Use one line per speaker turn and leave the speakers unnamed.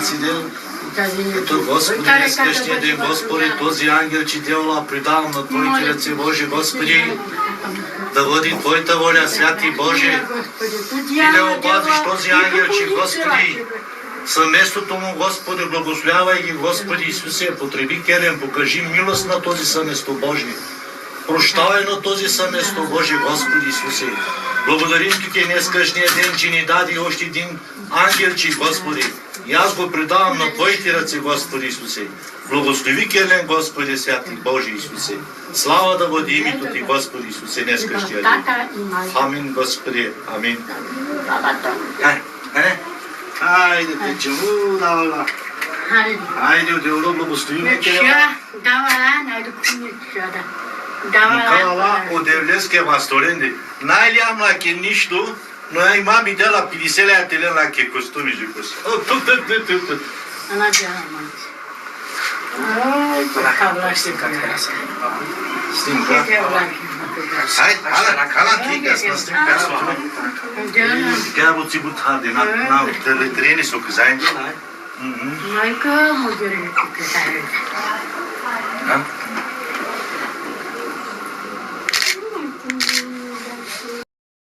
си ден. Ето, Господи, днескашния ден, Господи, този ангел, че дявола предавам на Твоите ръце, Боже, Господи, да води Твоята воля, святи Боже, и да опазиш този ангел, че, Господи, съместното му, Господи, благословявай ги, Господи Исусе, потреби келем, покажи милост на този съместо Божие. Прощавай на този съместо Божие, Господи Исусе. Благодарим Ти днескашния ден, че ни даде още един ангелчик, Господи. И аз го предавам на Твоите ръце, Господи Исусе. Благослови келем, Господи, святи Божи Исусе. Слава да води името Ти, Господи Исусе, днескашния ден. Амин, Господи, амин. Хайде, печему, давала. Хайде, отделно благословиме келем. Никала одевлеския масторенде. Най-ляма ке нищо, но я имам идела 50 телена ке костуми жикос.
Она дяма.
Стимка. Хайде, калан тигас на стимка. Тя го си бутхаде на трени соказаен.
Майка му директно казаят.